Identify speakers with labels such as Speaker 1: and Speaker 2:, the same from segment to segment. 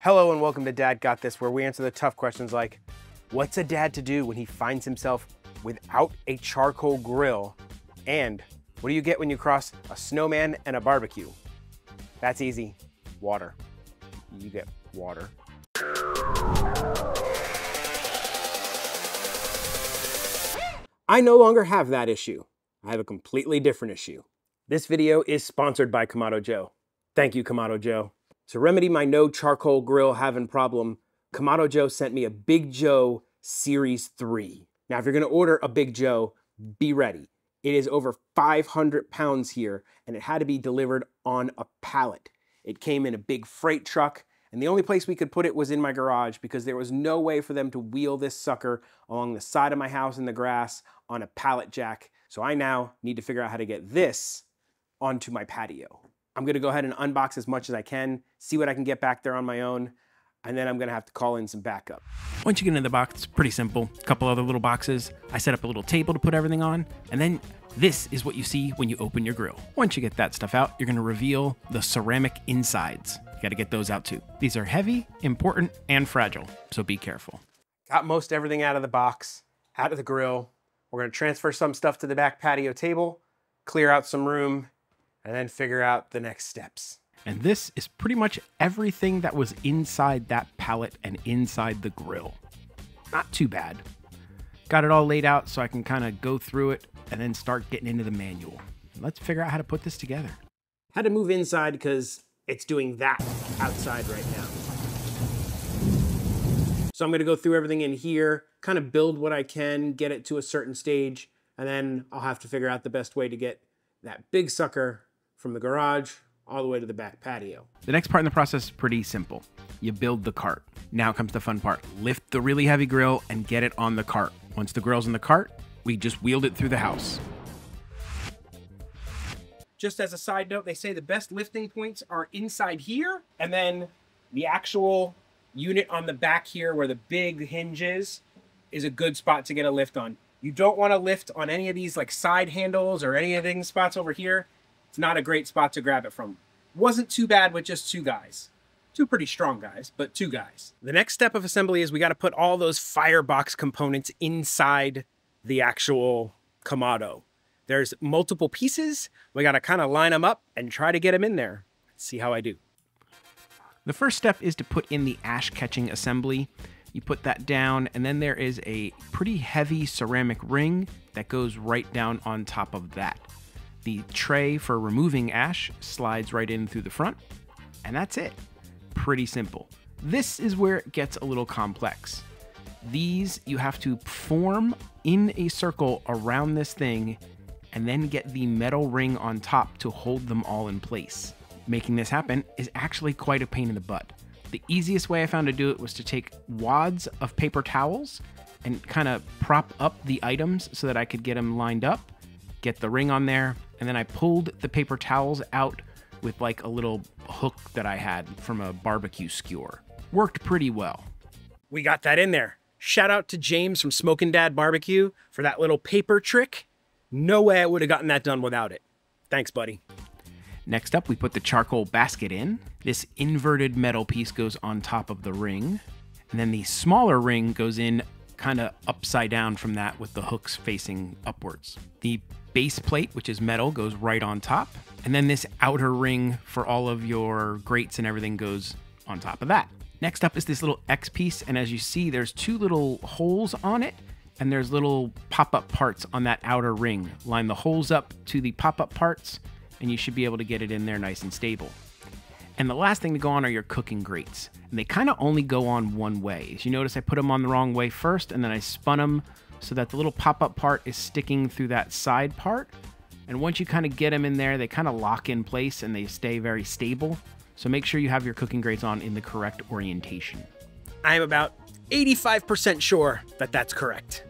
Speaker 1: Hello and welcome to Dad Got This, where we answer the tough questions like, what's a dad to do when he finds himself without a charcoal grill? And what do you get when you cross a snowman and a barbecue? That's easy. Water. You get water. I no longer have that issue. I have a completely different issue. This video is sponsored by Kamado Joe. Thank you, Kamado Joe. To remedy my no charcoal grill having problem, Kamado Joe sent me a Big Joe Series 3. Now, if you're gonna order a Big Joe, be ready. It is over 500 pounds here, and it had to be delivered on a pallet. It came in a big freight truck, and the only place we could put it was in my garage because there was no way for them to wheel this sucker along the side of my house in the grass on a pallet jack. So I now need to figure out how to get this onto my patio. I'm gonna go ahead and unbox as much as I can, see what I can get back there on my own, and then I'm gonna have to call in some backup.
Speaker 2: Once you get into the box, it's pretty simple. A couple other little boxes. I set up a little table to put everything on, and then this is what you see when you open your grill. Once you get that stuff out, you're gonna reveal the ceramic insides. You gotta get those out too. These are heavy, important, and fragile, so be careful.
Speaker 1: Got most everything out of the box, out of the grill. We're gonna transfer some stuff to the back patio table, clear out some room, and then figure out the next steps.
Speaker 2: And this is pretty much everything that was inside that pallet and inside the grill. Not too bad. Got it all laid out so I can kind of go through it and then start getting into the manual. Let's figure out how to put this together.
Speaker 1: Had to move inside because it's doing that outside right now. So I'm gonna go through everything in here, kind of build what I can, get it to a certain stage, and then I'll have to figure out the best way to get that big sucker from the garage all the way to the back patio.
Speaker 2: The next part in the process is pretty simple. You build the cart. Now comes the fun part. Lift the really heavy grill and get it on the cart. Once the grill's in the cart, we just wheeled it through the house.
Speaker 1: Just as a side note, they say the best lifting points are inside here, and then the actual unit on the back here where the big hinge is a good spot to get a lift on. You don't want to lift on any of these like side handles or any of these spots over here. It's not a great spot to grab it from. Wasn't too bad with just two guys. Two pretty strong guys, but two guys. The next step of assembly is we got to put all those firebox components inside the actual Kamado. There's multiple pieces. We got to kind of line them up and try to get them in there. Let's see how I do.
Speaker 2: The first step is to put in the ash catching assembly. You put that down, and then there is a pretty heavy ceramic ring that goes right down on top of that. The tray for removing ash slides right in through the front, and that's it. Pretty simple. This is where it gets a little complex. These you have to form in a circle around this thing and then get the metal ring on top to hold them all in place. Making this happen is actually quite a pain in the butt. The easiest way I found to do it was to take wads of paper towels and kind of prop up the items so that I could get them lined up, get the ring on there, and then I pulled the paper towels out with like a little hook that I had from a barbecue skewer. Worked pretty well.
Speaker 1: We got that in there. Shout out to James from Smokin' Dad Barbecue for that little paper trick. No way I would have gotten that done without it. Thanks, buddy.
Speaker 2: Next up, we put the charcoal basket in. This inverted metal piece goes on top of the ring. And then the smaller ring goes in kind of upside down from that with the hooks facing upwards. The base plate, which is metal, goes right on top. And then this outer ring for all of your grates and everything goes on top of that. Next up is this little X piece. And as you see, there's two little holes on it. And there's little pop-up parts on that outer ring. Line the holes up to the pop-up parts, and you should be able to get it in there nice and stable. And the last thing to go on are your cooking grates. And they kind of only go on one way. As you notice, I put them on the wrong way first, and then I spun them so that the little pop-up part is sticking through that side part. And once you kind of get them in there, they kind of lock in place and they stay very stable. So make sure you have your cooking grates on in the correct orientation.
Speaker 1: I am about 85% sure that that's correct.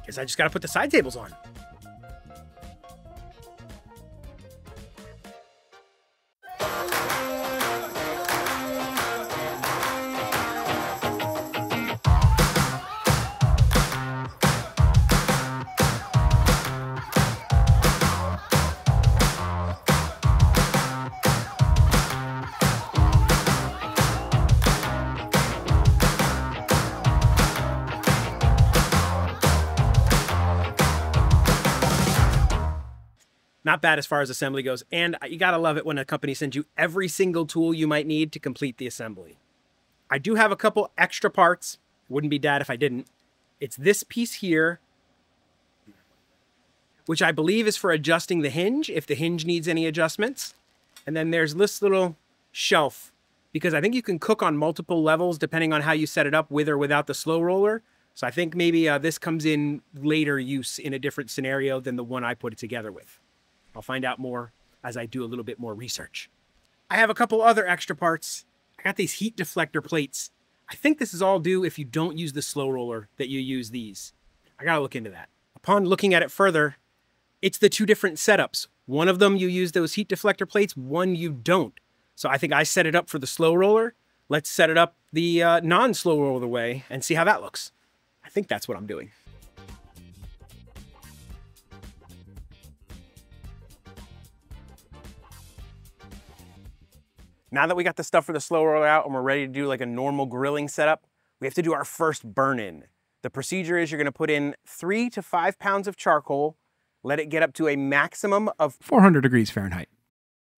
Speaker 1: Guess I just gotta put the side tables on. Not bad as far as assembly goes. And you gotta love it when a company sends you every single tool you might need to complete the assembly. I do have a couple extra parts. Wouldn't be bad if I didn't. It's this piece here, which I believe is for adjusting the hinge, if the hinge needs any adjustments. And then there's this little shelf, because I think you can cook on multiple levels depending on how you set it up, with or without the slow roller. So I think maybe this comes in later use in a different scenario than the one I put it together with. I'll find out more as I do a little bit more research. I have a couple other extra parts. I got these heat deflector plates. I think this is all due if you don't use the slow roller that you use these. I gotta look into that. Upon looking at it further, it's the two different setups. One of them you use those heat deflector plates, one you don't. So I think I set it up for the slow roller. Let's set it up the non-slow roller way and see how that looks. I think that's what I'm doing. Now that we got the stuff for the slow roller out and we're ready to do like a normal grilling setup, we have to do our first burn-in. The procedure is you're gonna put in 3 to 5 pounds of charcoal, let it get up to a maximum of
Speaker 2: 400 degrees Fahrenheit.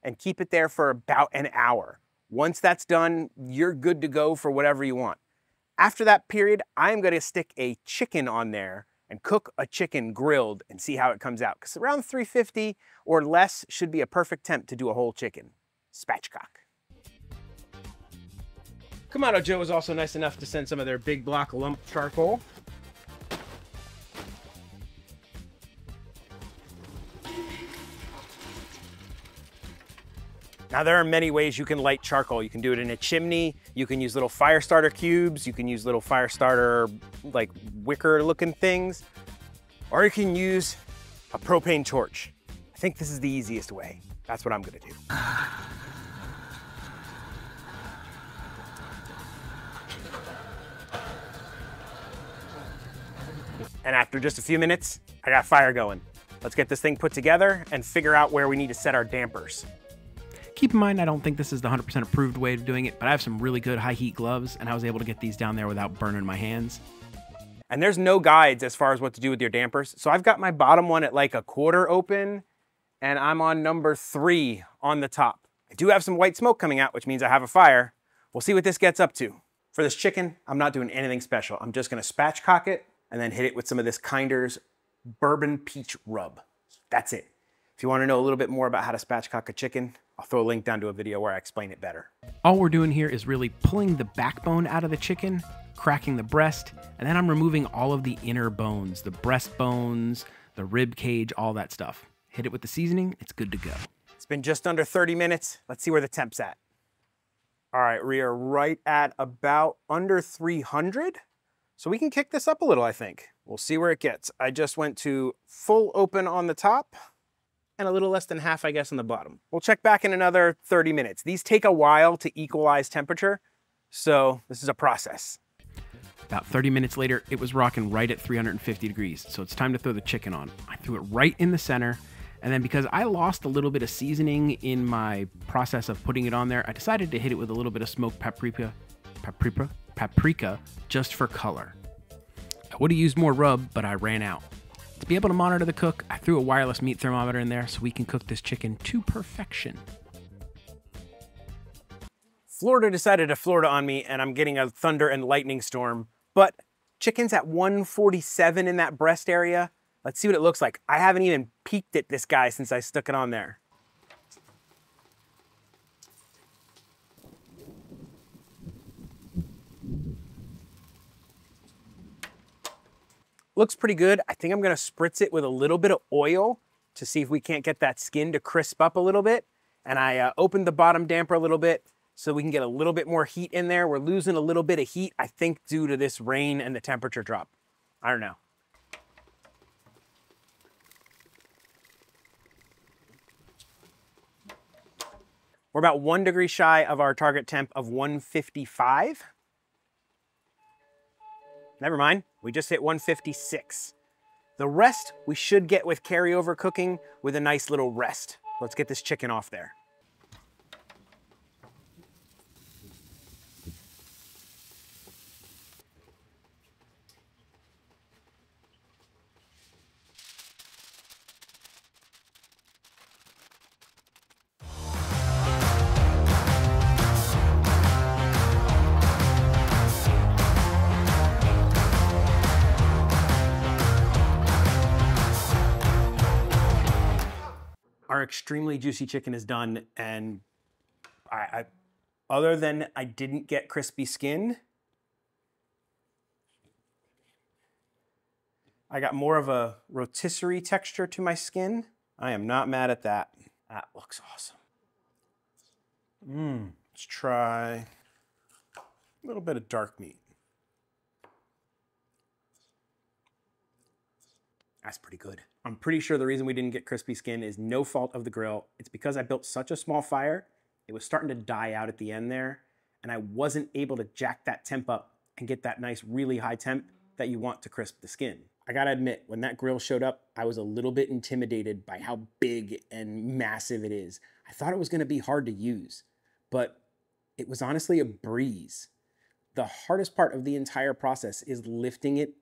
Speaker 1: And keep it there for about an hour. Once that's done, you're good to go for whatever you want. After that period, I'm gonna stick a chicken on there and cook a chicken grilled and see how it comes out. Because around 350 or less should be a perfect temp to do a whole chicken. Spatchcock. Kamado Joe was also nice enough to send some of their big block lump charcoal. Now there are many ways you can light charcoal. You can do it in a chimney, you can use little fire starter cubes, you can use little fire starter like wicker looking things, or you can use a propane torch. I think this is the easiest way. That's what I'm gonna do. And after just a few minutes, I got fire going. Let's get this thing put together and figure out where we need to set our dampers.
Speaker 2: Keep in mind, I don't think this is the 100% approved way of doing it, but I have some really good high heat gloves, and I was able to get these down there without burning my hands.
Speaker 1: And there's no guides as far as what to do with your dampers. So I've got my bottom one at like a quarter open, and I'm on number 3 on the top. I do have some white smoke coming out, which means I have a fire. We'll see what this gets up to. For this chicken, I'm not doing anything special. I'm just gonna spatchcock it and then hit it with some of this Kinder's bourbon peach rub. That's it. If you want to know a little bit more about how to spatchcock a chicken, I'll throw a link down to a video where I explain it better.
Speaker 2: All we're doing here is really pulling the backbone out of the chicken, cracking the breast, and then I'm removing all of the inner bones, the breast bones, the rib cage, all that stuff. Hit it with the seasoning, it's good to go.
Speaker 1: It's been just under 30 minutes. Let's see where the temp's at. All right, we are right at about under 300. So we can kick this up a little, I think. We'll see where it gets. I just went to full open on the top and a little less than half, I guess, on the bottom. We'll check back in another 30 minutes. These take a while to equalize temperature, so this is a process.
Speaker 2: About 30 minutes later, it was rocking right at 350 degrees, so it's time to throw the chicken on. I threw it right in the center, and then because I lost a little bit of seasoning in my process of putting it on there, I decided to hit it with a little bit of smoked paprika just for color. I would have used more rub, but I ran out. To be able to monitor the cook, I threw a wireless meat thermometer in there so we can cook this chicken to perfection.
Speaker 1: Florida decided to Florida on me, and I'm getting a thunder and lightning storm, but chicken's at 147 in that breast area. Let's see what it looks like. I haven't even peeked at this guy since I stuck it on there. Looks pretty good. I think I'm gonna spritz it with a little bit of oil to see if we can't get that skin to crisp up a little bit. And I opened the bottom damper a little bit so we can get a little bit more heat in there. We're losing a little bit of heat, I think, due to this rain and the temperature drop. I don't know. We're about 1 degree shy of our target temp of 155. Never mind, we just hit 156. The rest we should get with carryover cooking with a nice little rest. Let's get this chicken off there. Our extremely juicy chicken is done, and other than I didn't get crispy skin, I got more of a rotisserie texture to my skin. I am not mad at that. That looks awesome. Let's try a little bit of dark meat. That's pretty good. I'm pretty sure the reason we didn't get crispy skin is no fault of the grill. It's because I built such a small fire. It was starting to die out at the end there, and I wasn't able to jack that temp up and get that nice, really high temp that you want to crisp the skin. I gotta admit, when that grill showed up, I was a little bit intimidated by how big and massive it is. I thought it was gonna be hard to use, but it was honestly a breeze. The hardest part of the entire process is lifting it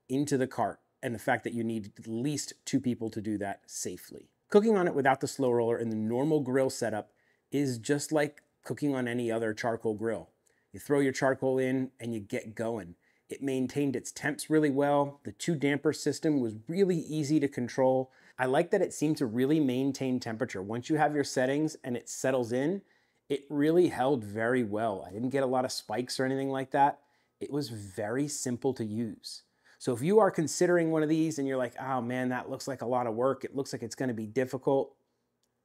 Speaker 1: into the cart, and the fact that you need at least 2 people to do that safely. Cooking on it without the slow roller in the normal grill setup is just like cooking on any other charcoal grill. You throw your charcoal in and you get going. It maintained its temps really well. The 2 damper system was really easy to control. I like that it seemed to really maintain temperature. Once you have your settings and it settles in, it really held very well. I didn't get a lot of spikes or anything like that. It was very simple to use. So if you are considering one of these and you're like, oh man, that looks like a lot of work, it looks like it's gonna be difficult,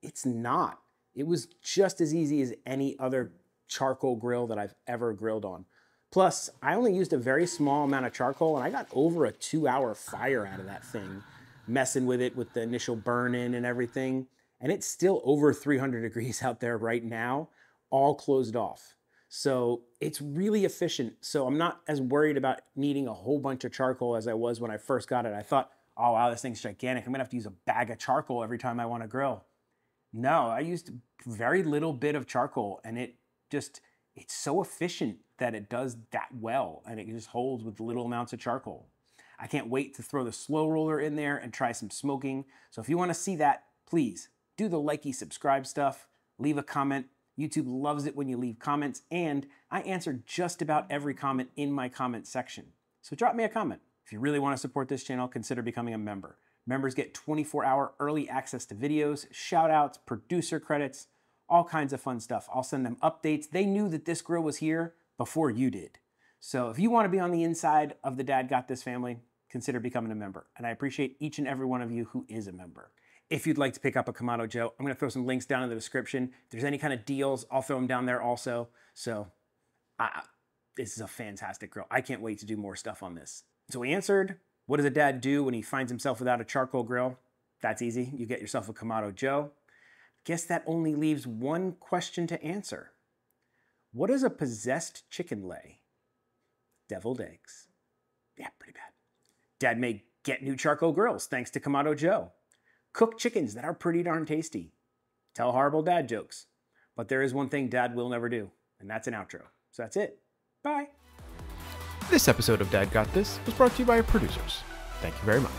Speaker 1: it's not. It was just as easy as any other charcoal grill that I've ever grilled on. Plus, I only used a very small amount of charcoal and I got over a 2-hour fire out of that thing, messing with it with the initial burn in and everything. And it's still over 300 degrees out there right now, all closed off. So it's really efficient. So I'm not as worried about needing a whole bunch of charcoal as I was when I first got it. I thought, oh wow, this thing's gigantic. I'm gonna have to use a bag of charcoal every time I wanna grill. No, I used very little bit of charcoal, and it's so efficient that it does that well, and it just holds with little amounts of charcoal. I can't wait to throw the slow roller in there and try some smoking. So if you wanna see that, please do the likey, subscribe stuff, leave a comment. YouTube loves it when you leave comments, and I answer just about every comment in my comment section. So drop me a comment. If you really want to support this channel, consider becoming a member. Members get 24-hour early access to videos, shout outs, producer credits, all kinds of fun stuff. I'll send them updates. They knew that this grill was here before you did. So if you want to be on the inside of the Dad Got This family, consider becoming a member. And I appreciate each and every one of you who is a member. If you'd like to pick up a Kamado Joe, I'm gonna throw some links down in the description. If there's any kind of deals, I'll throw them down there also. So this is a fantastic grill. I can't wait to do more stuff on this. So we answered, what does a dad do when he finds himself without a charcoal grill? That's easy, you get yourself a Kamado Joe. Guess that only leaves one question to answer. What does a possessed chicken lay? Deviled eggs. Yeah, pretty bad. Dad may get new charcoal grills thanks to Kamado Joe. Cook chickens that are pretty darn tasty. Tell horrible dad jokes. But there is one thing Dad will never do, and that's an outro. So that's it. Bye.
Speaker 2: This episode of Dad Got This was brought to you by our producers. Thank you very much.